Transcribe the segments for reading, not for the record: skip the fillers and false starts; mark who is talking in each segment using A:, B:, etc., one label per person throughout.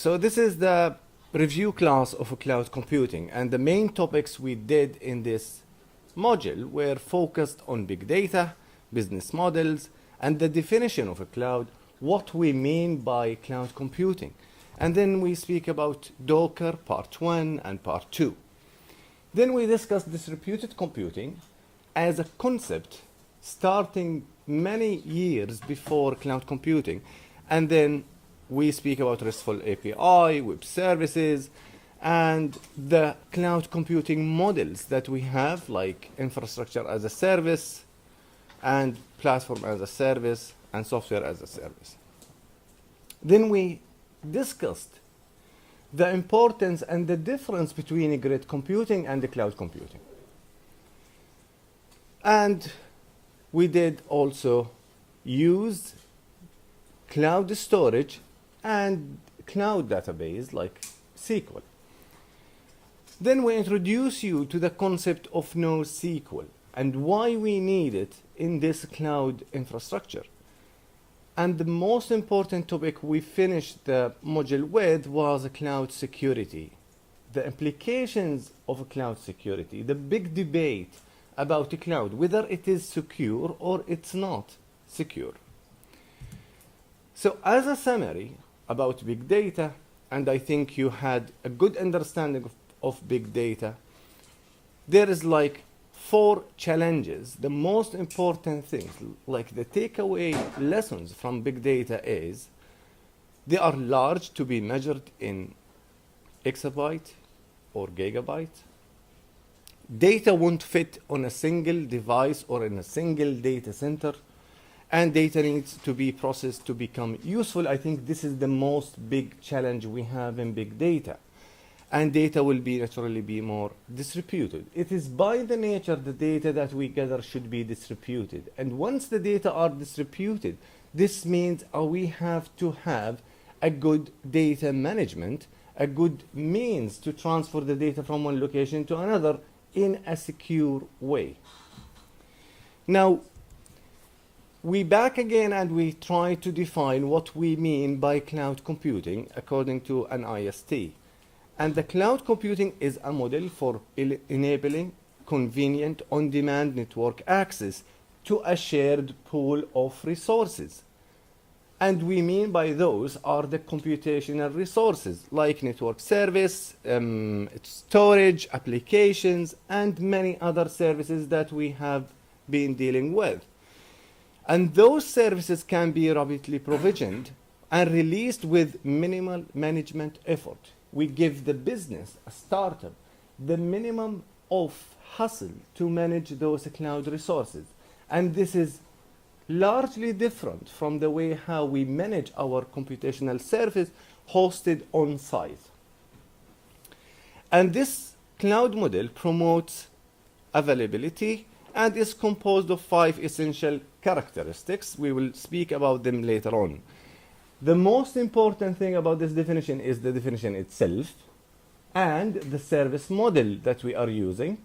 A: so this is the review class of cloud computing, and the main topics we did in this module were focused on big data, business models, and the definition of a cloud, what we mean by cloud computing. And then we speak about Docker, part 1 and part 2. Then we discuss distributed computing as a concept starting many years before cloud computing. And then we speak about RESTFUL API, web services, and the cloud computing models that we have, like infrastructure as a service, and platform as a service, and software as a service. Then we discussed the importance and the difference between grid computing and the cloud computing. And we did also use cloud storage and cloud database like SQL. Then we introduce you to the concept of NoSQL and why we need it in this cloud infrastructure. And the most important topic we finished the module with was cloud security. The implications of cloud security, the big debate about the cloud, whether it is secure or it's not secure. So as a summary about big data, and I think you had a good understanding of big data, there is like 4 challenges. The most important things, like the takeaway lessons from big data, is they are large to be measured in exabyte or gigabyte. Data won't fit on a single device or in a single data center, and data needs to be processed to become useful. I think this is the most big challenge we have in big data. And data will naturally be more distributed. It is by the nature the data that we gather should be distributed. And once the data are distributed, this means we have to have a good data management, a good means to transfer the data from one location to another in a secure way. Now, we back again and we try to define what we mean by cloud computing according to an IST. And the cloud computing is a model for enabling convenient on-demand network access to a shared pool of resources. And we mean by those are the computational resources like network service, storage, applications, and many other services that we have been dealing with. And those services can be rapidly provisioned and released with minimal management effort. We give the business, a startup, the minimum of hassle to manage those cloud resources. And this is largely different from the way how we manage our computational service hosted on site. And this cloud model promotes availability and is composed of 5 essential characteristics. We will speak about them later on. The most important thing about this definition is the definition itself and the service model that we are using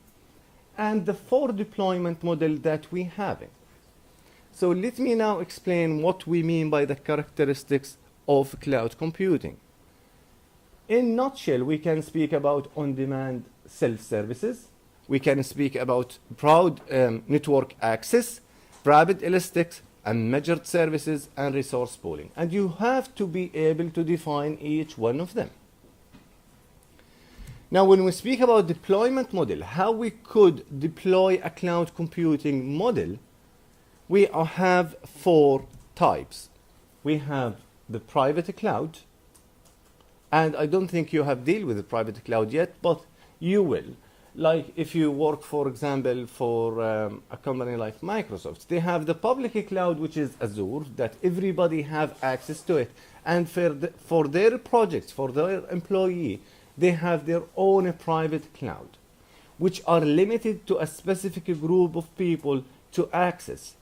A: and the 4 deployment model that we have. So let me now explain what we mean by the characteristics of cloud computing. In a nutshell, we can speak about on-demand self-services. We can speak about broad network access, rapid elastic and measured services, and resource pooling. And you have to be able to define each one of them. Now, when we speak about deployment model, how we could deploy a cloud computing model, we have 4 types. We have the private cloud, and I don't think you have dealt with the private cloud yet, but you will. Like if you work, for example, for a company like Microsoft, they have the public cloud, which is Azure, that everybody have access to it. And for their projects, for their employee, they have their own private cloud, which are limited to a specific group of people to access.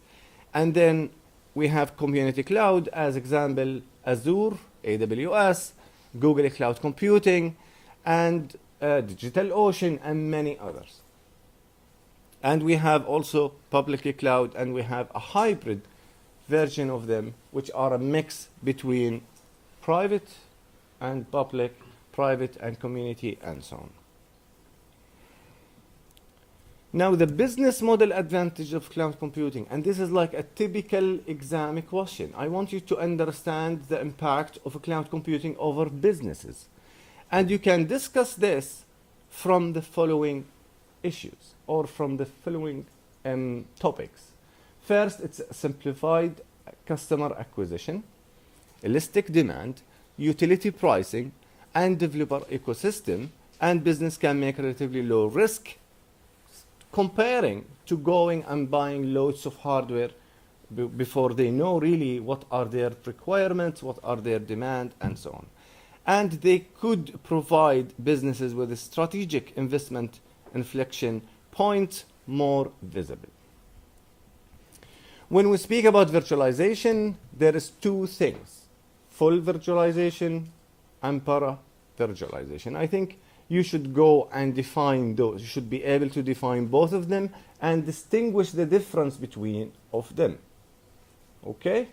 A: And then we have community cloud, as example, Azure, AWS, Google Cloud Computing, and DigitalOcean, and many others. And we have also public cloud, and we have a hybrid version of them, which are a mix between private and public, private and community, and so on. Now, the business model advantage of cloud computing, and this is like a typical exam question. I want you to understand the impact of cloud computing over businesses. And you can discuss this from the following issues or from the following topics. First, it's simplified customer acquisition, elastic demand, utility pricing, and developer ecosystem, and business can make relatively low risk comparing to going and buying loads of hardware before they know really what are their requirements, what are their demand, and so on. And they could provide businesses with a strategic investment inflection point more visible. When we speak about virtualization, there is two things: full virtualization and para-virtualization. I think you should go and define those. You should be able to define both of them and distinguish the difference between of them. Okay?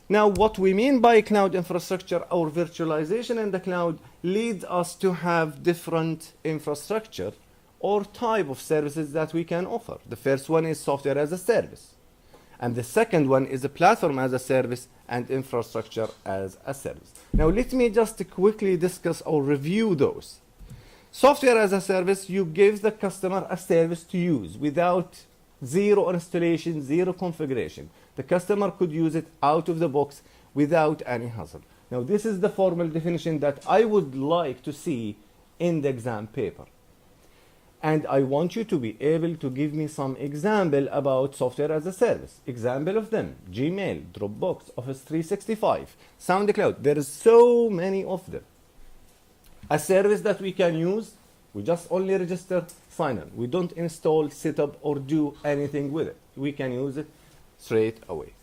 A: Now, what we mean by cloud infrastructure or virtualization in the cloud leads us to have different infrastructure or type of services that we can offer. The first one is software as a service. And the second one is a platform as a service and infrastructure as a service. Now, let me just quickly discuss or review those. Software as a service, you give the customer a service to use without zero installation, zero configuration. The customer could use it out of the box without any hassle. Now, this is the formal definition that I would like to see in the exam paper. And I want you to be able to give me some example about software as a service. Example of them: Gmail, Dropbox, Office 365, SoundCloud. There is so many of them. A service that we can use, we just only register, sign in. We don't install, set up, or do anything with it. We can use it straight away.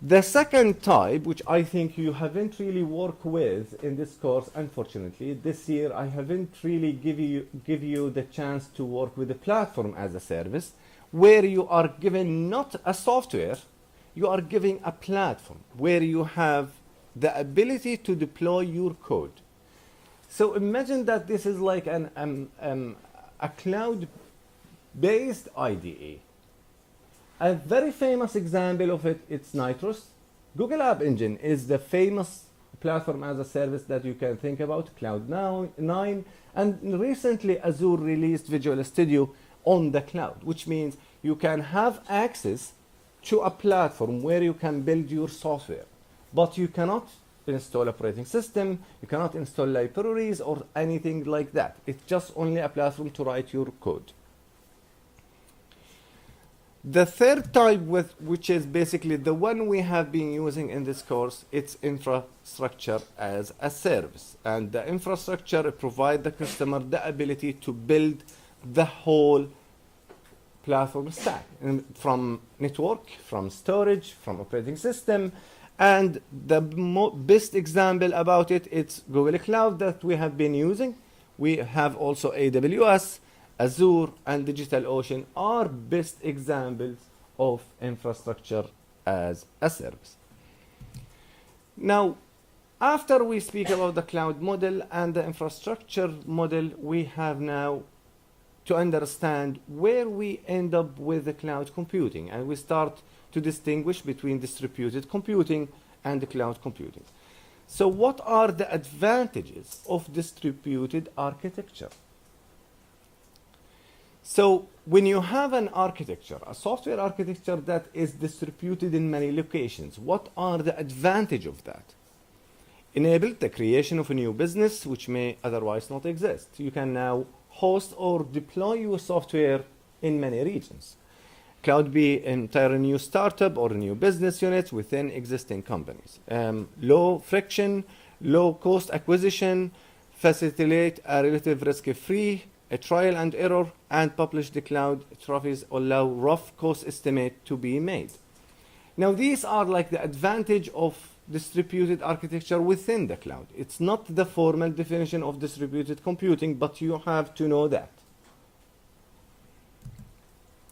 A: The second type, which I think you haven't really worked with in this course, unfortunately, this year I haven't really give you the chance to work with the platform as a service, where you are given not a software, you are giving a platform where you have the ability to deploy your code. So imagine that this is like a cloud-based IDE. A very famous example of it, it's Nitrous. Google App Engine is the famous platform as a service that you can think about, Cloud9, and recently Azure released Visual Studio on the cloud, which means you can have access to a platform where you can build your software, but you cannot install operating system, you cannot install libraries or anything like that. It's just only a platform to write your code. The third type, which is basically the one we have been using in this course, it's infrastructure as a service. And the infrastructure provides the customer the ability to build the whole platform stack, from network, from storage, from operating system. And the best example about it, it's Google Cloud that we have been using. We have also AWS, Azure, and DigitalOcean are best examples of infrastructure as a service. Now, after we speak about the cloud model and the infrastructure model, we have now to understand where we end up with the cloud computing, and we start to distinguish between distributed computing and the cloud computing. So what are the advantages of distributed architecture? So when you have an architecture, a software architecture that is distributed in many locations, what are the advantages of that? Enable the creation of a new business which may otherwise not exist. You can now host or deploy your software in many regions. Cloud be entire new startup or new business units within existing companies. Low friction, low cost acquisition, facilitate a relative risk-free a trial and error, and publish the cloud trophies, allow rough cost estimate to be made. Now these are like the advantage of distributed architecture within the cloud. It's not the formal definition of distributed computing, but you have to know that.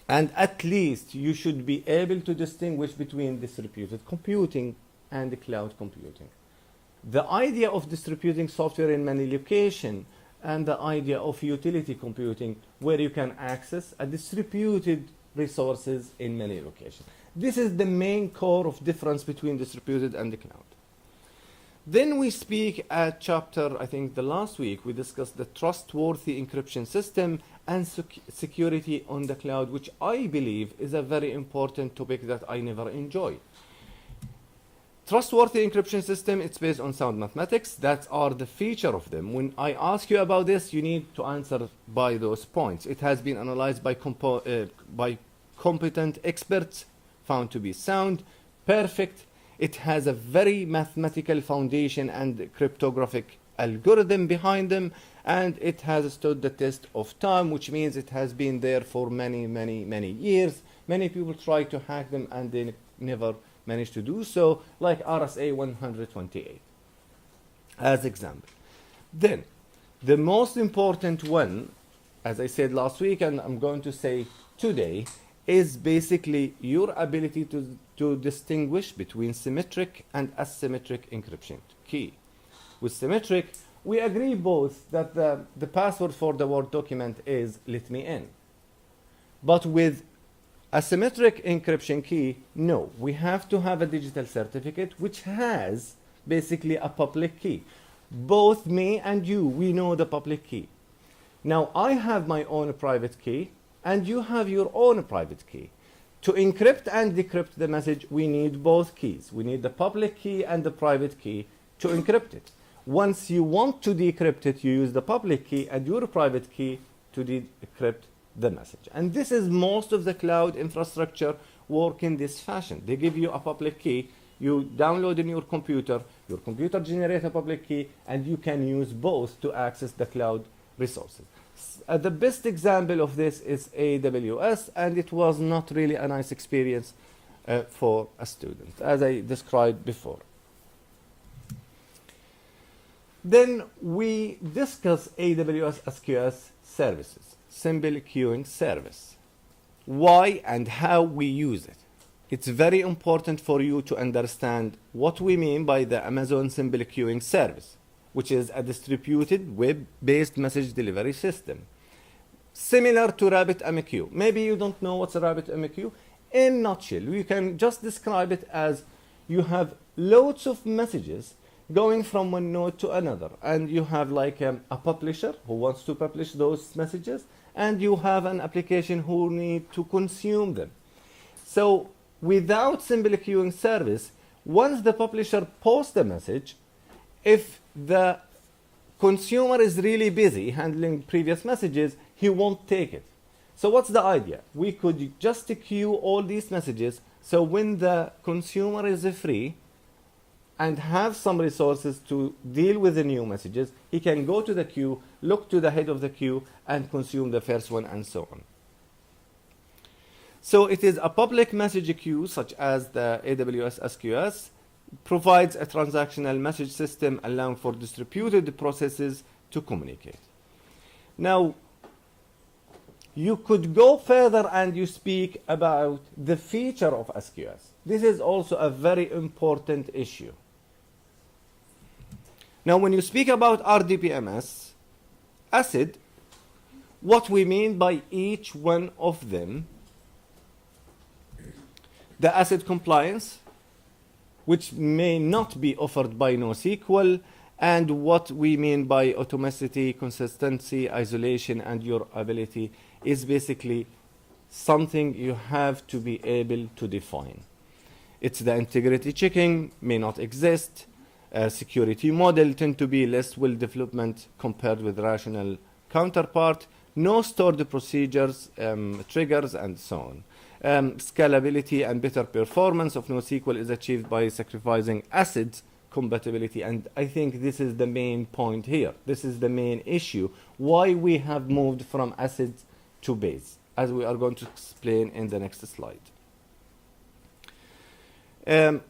A: And at least you should be able to distinguish between distributed computing and cloud computing. The idea of distributing software in many locations and the idea of utility computing, where you can access a distributed resources in many locations. This is the main core of difference between distributed and the cloud. Then we speak at chapter, I think the last week, we discussed the trustworthy encryption system and security on the cloud, which I believe is a very important topic that I never enjoy. Trustworthy encryption system, it's based on sound mathematics. That are the feature of them. When I ask you about this, you need to answer by those points. It has been analyzed by competent experts, found to be sound, perfect. It has a very mathematical foundation and cryptographic algorithm behind them, and it has stood the test of time, which means it has been there for many, many, many years. Many people try to hack them and they never managed to do so, like RSA 128 as example. Then the most important one, as I said last week and I'm going to say today, is basically your ability to distinguish between symmetric and asymmetric encryption key. With symmetric, we agree both that the password for the Word document is let me in. But with asymmetric encryption key, no, we have to have a digital certificate which has basically a public key. Both me and you, we know the public key. Now I have my own private key and you have your own private key. To encrypt and decrypt the message, we need both keys. We need the public key and the private key to encrypt it. Once you want to decrypt it, you use the public key and your private key to decrypt the message. And this is most of the cloud infrastructure work in this fashion. They give you a public key, you download in your computer generates a public key, and you can use both to access the cloud resources. The best example of this is AWS, and it was not really a nice experience for a student, as I described before. Then we discuss AWS SQS services, simple queuing service. Why and how we use it. It's very important for you to understand what we mean by the Amazon Simple Queuing Service, which is a distributed web-based message delivery system. Similar to RabbitMQ. Maybe you don't know what's a RabbitMQ. In a nutshell, you can just describe it as you have loads of messages going from one node to another, and you have like a publisher who wants to publish those messages, and you have an application who need to consume them. So without simple queuing service, once the publisher posts a message, if the consumer is really busy handling previous messages, he won't take it. So what's the idea? We could just queue all these messages, so when the consumer is free and have some resources to deal with the new messages, he can go to the queue, look to the head of the queue, and consume the first one, and so on. So it is a public message queue, such as the AWS SQS, provides a transactional message system allowing for distributed processes to communicate. Now, you could go further and you speak about the feature of SQS. This is also a very important issue. Now, when you speak about RDBMS, ACID, what we mean by each one of them, the ACID compliance, which may not be offered by NOSQL, and what we mean by automaticity, consistency, isolation, and your ability is basically something you have to be able to define. It's the integrity checking may not exist. Security model tend to be less well development compared with rational counterpart. No stored procedures, triggers, and so on. Scalability and better performance of NoSQL is achieved by sacrificing ACID compatibility, and I think this is the main point here. This is the main issue, why we have moved from ACID to base, as we are going to explain in the next slide.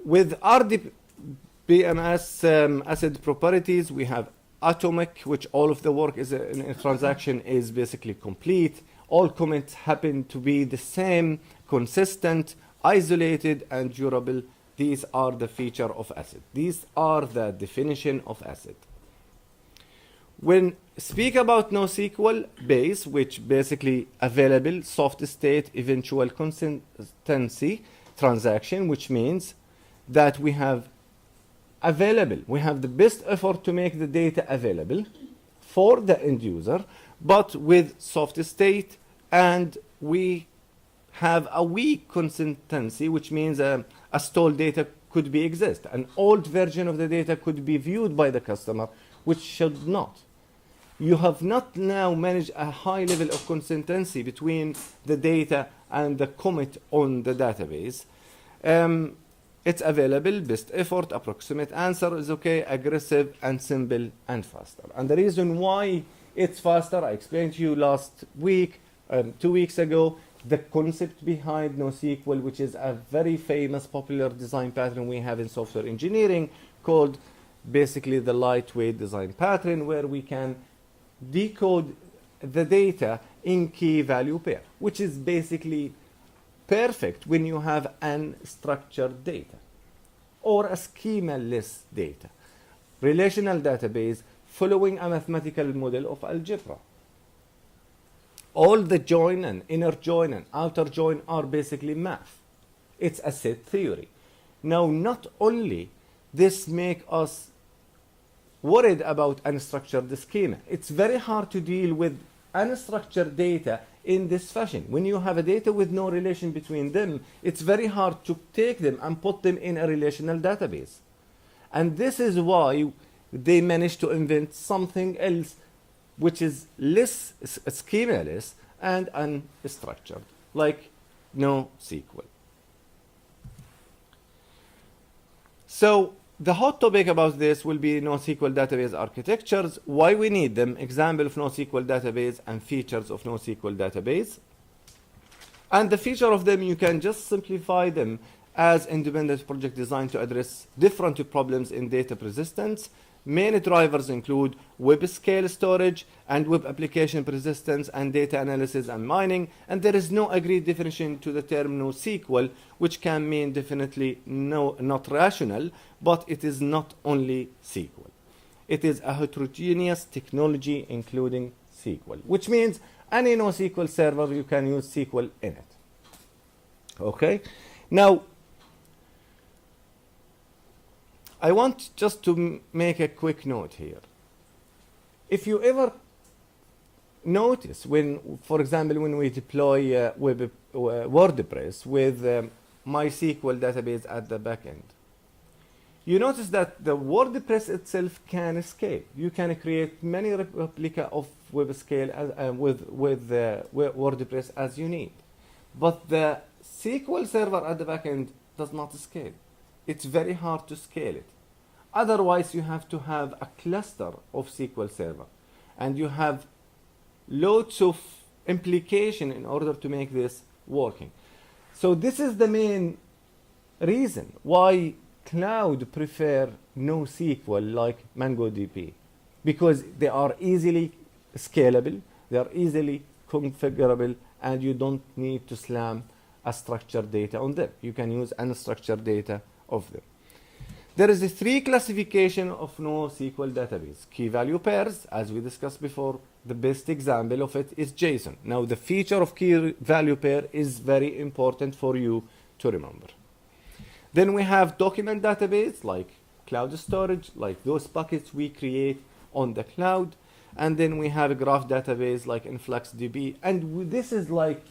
A: With RDBMS ACID properties, we have atomic, which all of the work is in a transaction is basically complete. All commits happen to be the same, consistent, isolated, and durable These are the feature of ACID. These are the definition of ACID. When speak about NoSQL base, which basically available soft state eventual consistency transaction, which means that we have available, we have the best effort to make the data available for the end user, but with soft state, and we have a weak consistency, which means a stalled data could be exist. An old version of the data could be viewed by the customer, which should not. You have not now managed a high level of consistency between the data and the commit on the database. It's available, best effort, approximate answer is okay, aggressive and simple and faster. And the reason why it's faster, I explained to you last week, 2 weeks ago, the concept behind NoSQL, which is a very famous popular design pattern we have in software engineering called basically the lightweight design pattern, where we can decode the data in key value pair, which is basically perfect when you have unstructured data or a schema-less data. Relational database following a mathematical model of algebra. All the join and inner join and outer join are basically math. It's a set theory. Now, not only this make us worried about unstructured schema. It's very hard to deal with unstructured data in this fashion. When you have a data with no relation between them, it's very hard to take them and put them in a relational database. And this is why they managed to invent something else which is less schema-less and unstructured, like NoSQL. So the hot topic about this will be NoSQL database architectures, why we need them, example of NoSQL database and features of NoSQL database. And the feature of them, you can just simplify them as independent project designed to address different problems in data persistence. Main drivers include web scale storage and web application persistence and data analysis and mining. And there is no agreed definition to the term NoSQL, which can mean definitely not rational, but it is not only SQL. It is a heterogeneous technology including SQL, which means any NoSQL server, you can use SQL in it. Okay? Now, I want just to make a quick note here. If you ever notice when, for example, when we deploy WordPress with MySQL database at the backend, you notice that the WordPress itself can scale. You can create many replica of web scale with WordPress as you need. But the SQL server at the backend does not scale. It's very hard to scale it. Otherwise, you have to have a cluster of SQL Server. And you have loads of implication in order to make this working. So this is the main reason why cloud prefer NoSQL like MongoDB. Because they are easily scalable, they are easily configurable, and you don't need to slam a structured data on them. You can use unstructured data of them. There is a 3 classification of NoSQL database. Key value pairs, as we discussed before, the best example of it is JSON. Now, the feature of key value pair is very important for you to remember. Then we have document database, like cloud storage, like those buckets we create on the cloud. And then we have a graph database like InfluxDB. And this is like,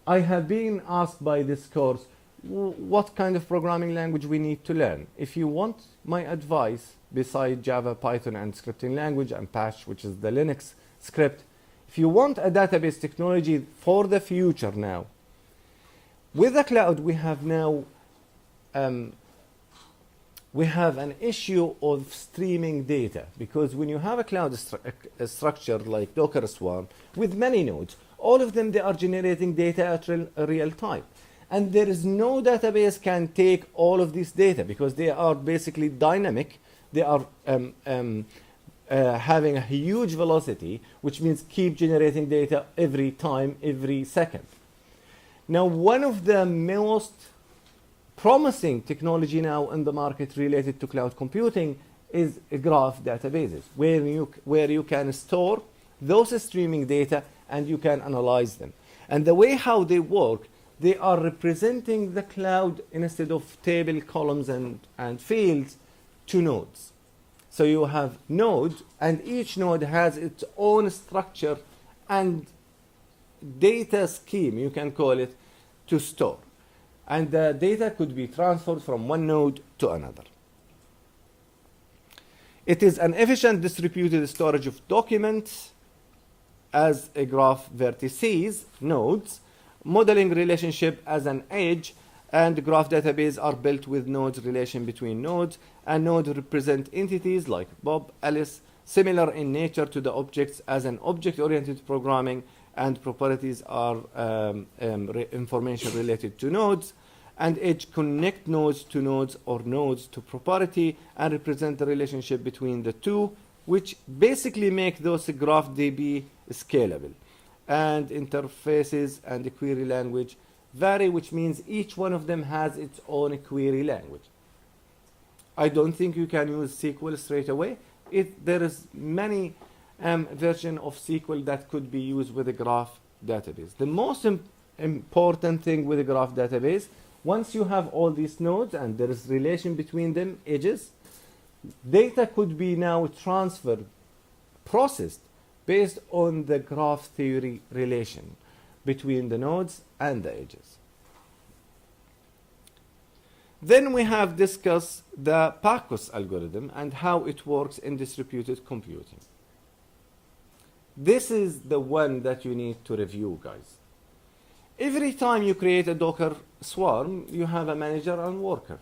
A: I have been asked by this course, what kind of programming language we need to learn. If you want my advice, beside Java, Python, and scripting language, and Bash, which is the Linux script, if you want a database technology for the future now, with the cloud, we have now we have an issue of streaming data, because when you have a cloud structure like Docker Swarm with many nodes, all of them, they are generating data at real time. And there is no database can take all of this data because they are basically dynamic. They are having a huge velocity, which means keep generating data every time, every second. Now, one of the most promising technology now in the market related to cloud computing is graph databases, where you can store those streaming data and you can analyze them. And the way how they work, they are representing the cloud instead of table, columns, and fields to nodes. So you have nodes, and each node has its own structure and data scheme, you can call it, to store. And the data could be transferred from one node to another. It is an efficient distributed storage of documents as a graph vertices, nodes, modeling relationship as an edge, and graph database are built with nodes relation between nodes, and nodes represent entities like Bob, Alice, similar in nature to the objects as an object-oriented programming, and properties are information related to nodes, and edge connect nodes to nodes or nodes to property and represent the relationship between the two, which basically make those graph DB scalable. And interfaces and the query language vary, which means each one of them has its own query language. I don't think you can use SQL straight away. There is many version of SQL that could be used with a graph database. The most important thing with a graph database, once you have all these nodes and there is relation between them, edges, data could be now transferred, processed, based on the graph theory relation between the nodes and the edges. Then we have discussed the PAXOS algorithm and how it works in distributed computing. This is the one that you need to review, guys. Every time you create a Docker swarm, you have a manager and worker.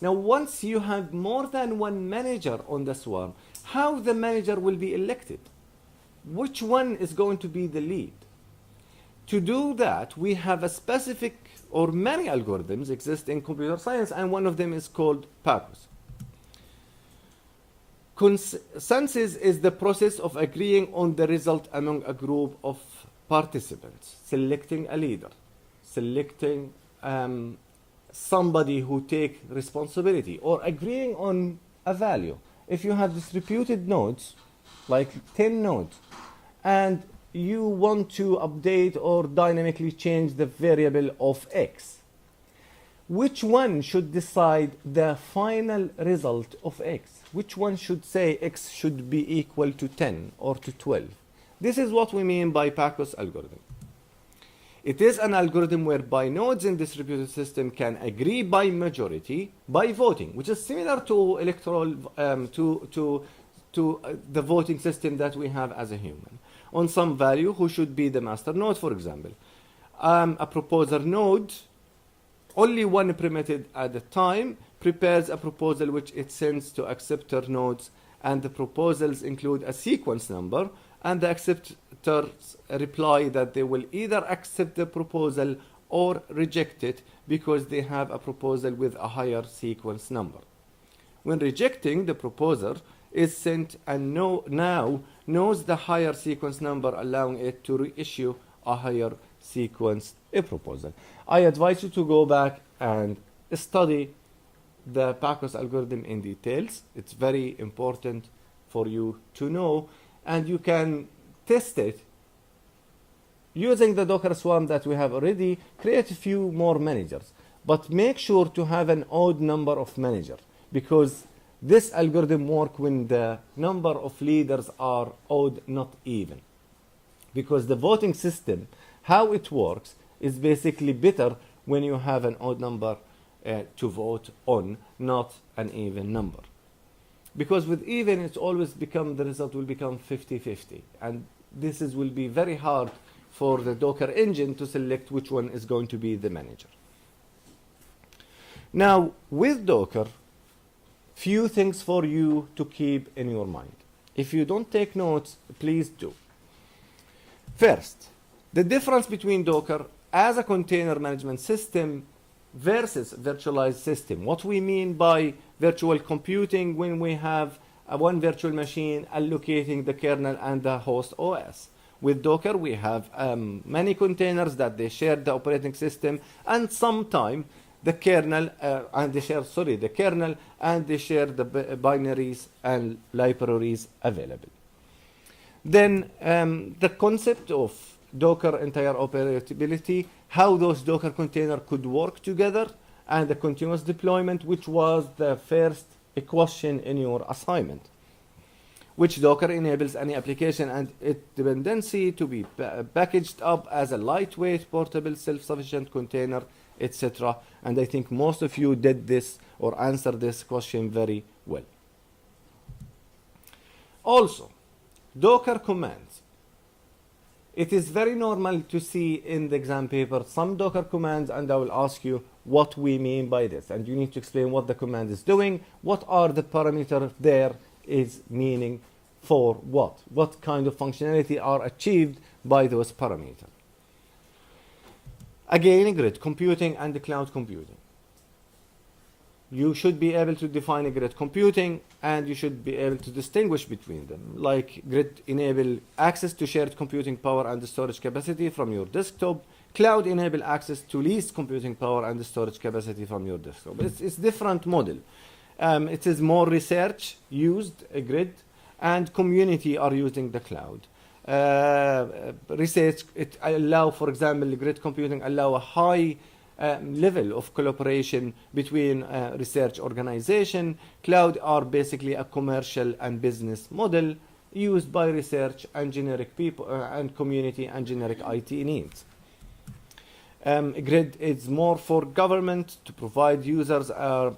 A: Now, once you have more than one manager on the swarm, how the manager will be elected? Which one is going to be the lead? To do that, we have a specific or many algorithms exist in computer science, and one of them is called PAXOS. Consensus is the process of agreeing on the result among a group of participants, selecting a leader, selecting somebody who take responsibility, or agreeing on a value. If you have distributed nodes, like 10 nodes, and you want to update or dynamically change the variable of X, which one should decide the final result of X? Which one should say X should be equal to 10 or to 12? This is what we mean by PAXOS algorithm. It is an algorithm whereby nodes in distributed system can agree by majority by voting, which is similar to electoral to the voting system that we have as a human, on some value who should be the master node, for example. A proposer node, only one permitted at a time, prepares a proposal which it sends to acceptor nodes, and the proposals include a sequence number, and the acceptors reply that they will either accept the proposal or reject it because they have a proposal with a higher sequence number. When rejecting, the proposer is sent and now knows the higher sequence number, allowing it to reissue a higher sequence proposal. I advise you to go back and study the PAXOS algorithm in details. It's very important for you to know, and you can test it using the Docker swarm that we have already. Create a few more managers, but make sure to have an odd number of managers, because this algorithm works when the number of leaders are odd, not even. Because the voting system, how it works, is basically better when you have an odd number to vote on, not an even number. Because with even, it's always become, the result will become 50-50. And this will be very hard for the Docker engine to select which one is going to be the manager. Now, with Docker, few things for you to keep in your mind. If you don't take notes, please do. First, the difference between Docker as a container management system versus virtualized system. What we mean by virtual computing, when we have one virtual machine allocating the kernel and the host OS. With Docker, we have many containers that they share the operating system, and sometimes the kernel and they share, the kernel, and they share the binaries and libraries available. Then the concept of Docker entire operability, how those Docker containers could work together, and the continuous deployment, which was the first question in your assignment, which Docker enables any application and its dependency to be packaged up as a lightweight, portable, self-sufficient container, etc. And I think most of you did this or answered this question very well. Also, Docker commands. It is very normal to see in the exam paper some Docker commands, and I will ask you what we mean by this. And you need to explain what the command is doing, what are the parameters there is meaning for what kind of functionality are achieved by those parameters. Again, grid computing and the cloud computing. You should be able to define a grid computing, and you should be able to distinguish between them. Like grid enable access to shared computing power and the storage capacity from your desktop. Cloud enable access to least computing power and the storage capacity from your desktop. It's different model. It is more research used a grid, and community are using the cloud. Research, it allow, for example, grid computing allow a high level of collaboration between research organization. Cloud are basically a commercial and business model used by research and generic people and community and generic IT needs. Grid is more for government to provide users a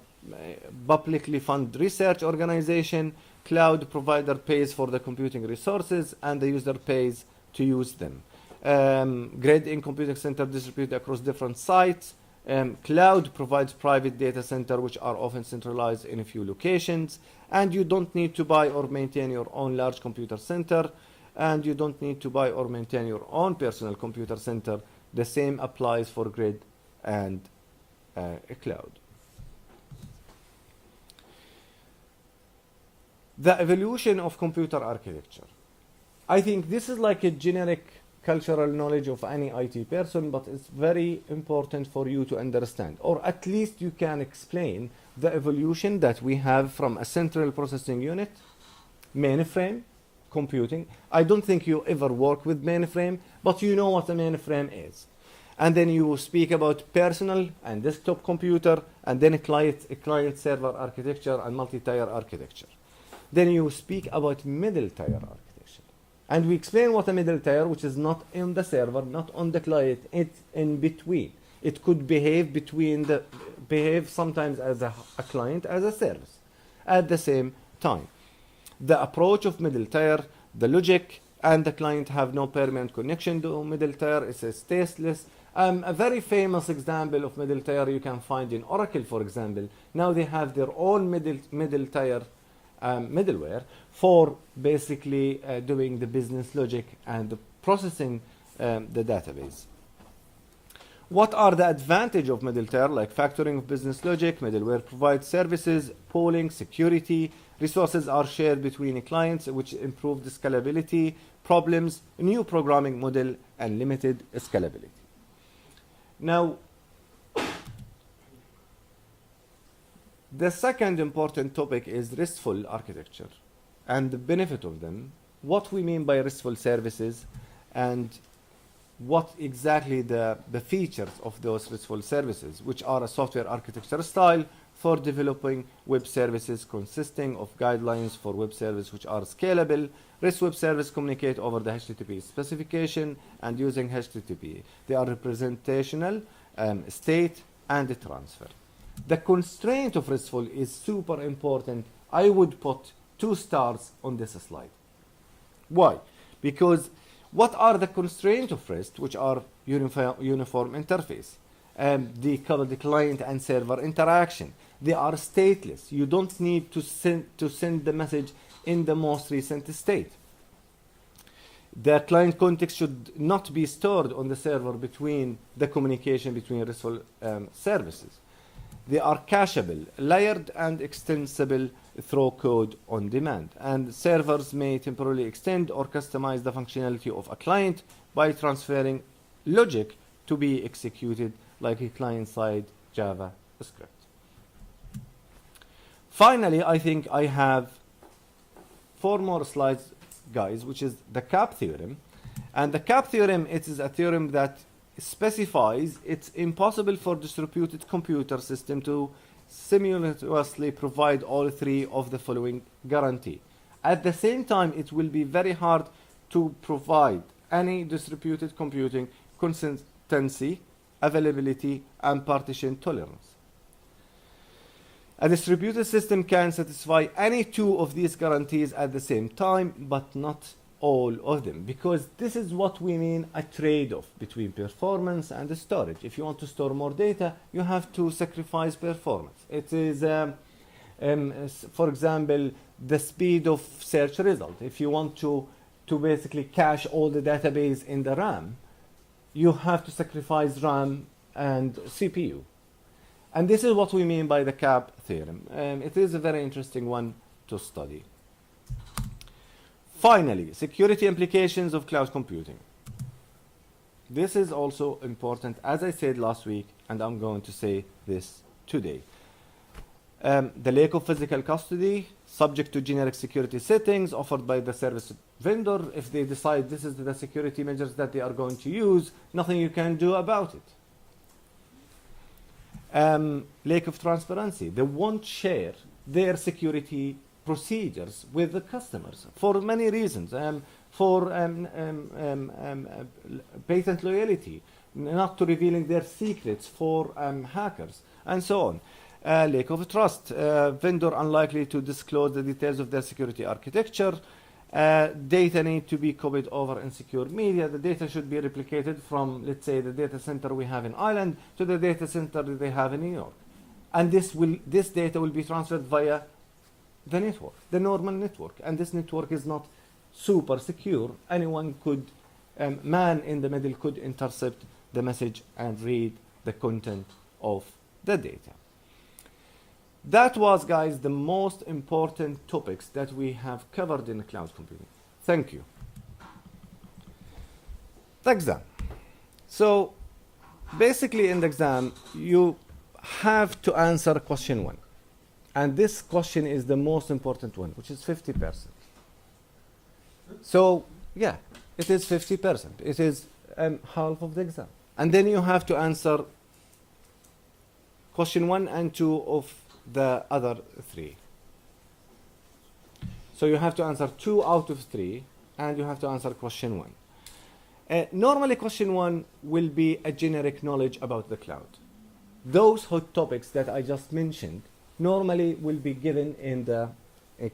A: publicly funded research organization. Cloud provider pays for the computing resources and the user pays to use them. Grid in computing center distributed across different sites. Cloud provides private data center which are often centralized in a few locations, and you don't need to buy or maintain your own large computer center, and you don't need to buy or maintain your own personal computer center. The same applies for grid and a cloud. The evolution of computer architecture. I think this is like a generic cultural knowledge of any IT person, but it's very important for you to understand, or at least you can explain the evolution that we have from a central processing unit, mainframe, computing. I don't think you ever work with mainframe, but you know what a mainframe is. And then you speak about personal and desktop computer, and then a client server architecture and multi-tier architecture. Then you speak about middle tier architecture. And we explain what a middle tier, which is not in the server, not on the client, it's in between. It could behave sometimes as a client, as a service at the same time. The approach of middle tier, the logic and the client have no permanent connection to middle tier, it's stateless. A very famous example of middle tier you can find in Oracle, for example. Now they have their own middle tier middleware for basically doing the business logic and the processing the database. What are the advantages of middle tier? Like factoring of business logic, middleware provides services, pooling, security, resources are shared between clients, which improve the scalability, problems, new programming model, and limited scalability. Now, the second important topic is RESTful architecture and the benefit of them, what we mean by RESTful services, and what exactly the features of those RESTful services, which are a software architecture style for developing web services consisting of guidelines for web service which are scalable. REST web service communicate over the HTTP specification and using HTTP. They are representational, state, and transfer. The constraint of RESTful is super important. I would put 2 stars on this slide. Why? Because what are the constraints of REST, which are uniform interface, the client and server interaction? They are stateless. You don't need to send the message in the most recent state. The client context should not be stored on the server between the communication between RESTful services. They are cacheable, layered, and extensible through code on demand. And servers may temporarily extend or customize the functionality of a client by transferring logic to be executed like a client-side JavaScript. Finally, I think I have 4 more slides, guys, which is the CAP theorem. And the CAP theorem, it is a theorem that specifies it's impossible for distributed computer system to simultaneously provide all 3 of the following guarantee. At the same time, it will be very hard to provide any distributed computing consistency, availability, and partition tolerance. A distributed system can satisfy any 2 of these guarantees at the same time, but not all of them, because this is what we mean a trade-off between performance and storage. If you want to store more data, you have to sacrifice performance. It is, for example, the speed of search result. If you want to basically cache all the database in the RAM, you have to sacrifice RAM and CPU. And this is what we mean by the CAP theorem. It is a very interesting one to study. Finally, security implications of cloud computing. This is also important, as I said last week, and I'm going to say this today. The lack of physical custody, subject to generic security settings offered by the service vendor. If they decide this is the security measures that they are going to use, nothing you can do about it. Lack of transparency. They won't share their security procedures with the customers for many reasons. For patent loyalty, not to revealing their secrets for hackers, and so on. Lack of trust. Vendor unlikely to disclose the details of their security architecture. Data need to be copied over in secure media. The data should be replicated from, let's say, the data center we have in Ireland to the data center that they have in New York. And this data will be transferred via the network, the normal network. And this network is not super secure. Anyone could, man in the middle could intercept the message and read the content of the data. That was, guys, the most important topics that we have covered in cloud computing. Thank you. The exam. So basically in the exam, you have to answer question 1. And this question is the most important one, which is 50%. So yeah, it is 50%. It is half of the exam. And then you have to answer question 1 and 2 of the other 3. So you have to answer 2 out of 3, and you have to answer question 1. Normally question 1 will be a generic knowledge about the cloud. Those hot topics that I just mentioned normally will be given in the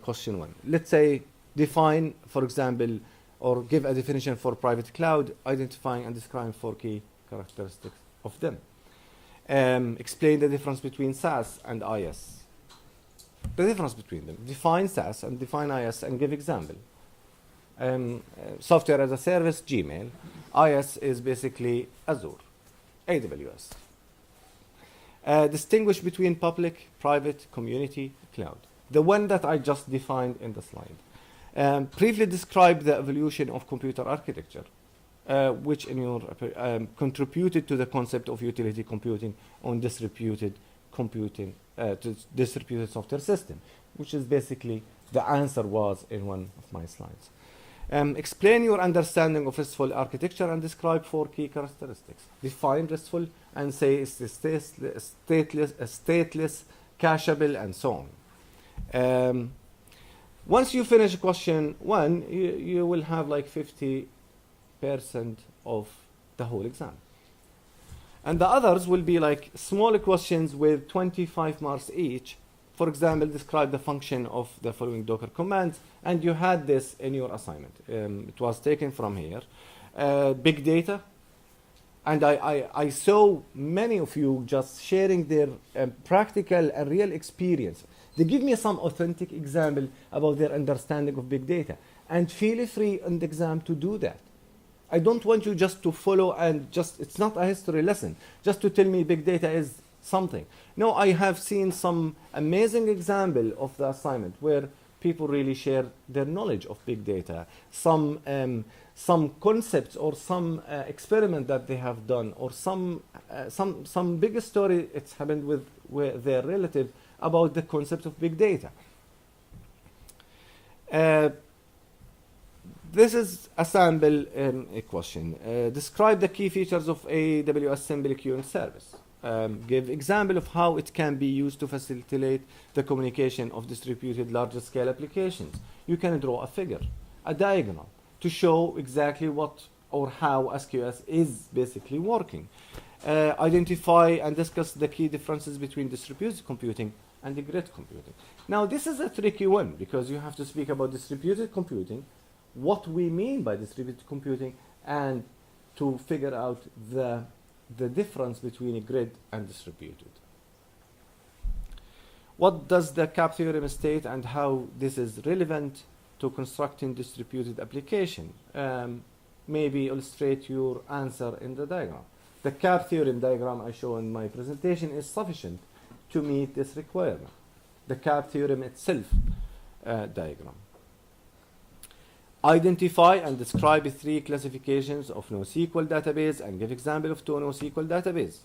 A: question 1. Let's say define, for example, or give a definition for private cloud, identifying and describing 4 key characteristics of them. Explain the difference between SAAS and IS. The difference between them. Define SAAS and define IS and give example. Software as a service, Gmail. IS is basically Azure, AWS. Distinguish between public, private, community, cloud. The one that I just defined in the slide. Briefly describe the evolution of computer architecture, which in your contributed to the concept of utility computing on distributed computing, to distributed software system, which is basically the answer was in one of my slides. Explain your understanding of RESTful architecture and describe 4 key characteristics. Define RESTful and say it's stateless, cacheable, and so on. Once you finish question 1, you will have like 50% of the whole exam. And the others will be like small questions with 25 marks each. For example, describe the function of the following Docker commands, and you had this in your assignment. It was taken from here. Big data, and I saw many of you just sharing their practical and real experience. They give me some authentic example about their understanding of big data, and feel free in the exam to do that. I don't want you just to follow and just, it's not a history lesson, just to tell me big data is something. No, I have seen some amazing example of the assignment where people really share their knowledge of big data, some concepts or some experiment that they have done, or some some big story it's happened with their relative about the concept of big data. This is a sample a question. Describe the key features of AWS Simple Queuing service. Give example of how it can be used to facilitate the communication of distributed larger scale applications. You can draw a figure, a diagram, to show exactly what or how SQS is basically working. Identify and discuss the key differences between distributed computing and the grid computing. Now this is a tricky one because you have to speak about distributed computing, what we mean by distributed computing, and to figure out the difference between a grid and distributed. What does the CAP theorem state and how this is relevant to constructing distributed application? Maybe illustrate your answer in the diagram. The CAP theorem diagram I show in my presentation is sufficient to meet this requirement. The CAP theorem itself diagram. Identify and describe 3 classifications of NoSQL database and give example of 2 NoSQL database.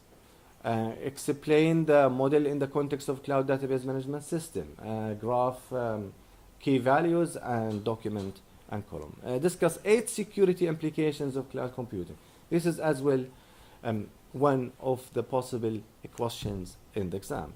A: Explain the model in the context of cloud database management system. Graph key values and document and column. Discuss 8 security implications of cloud computing. This is as well one of the possible questions in the exam.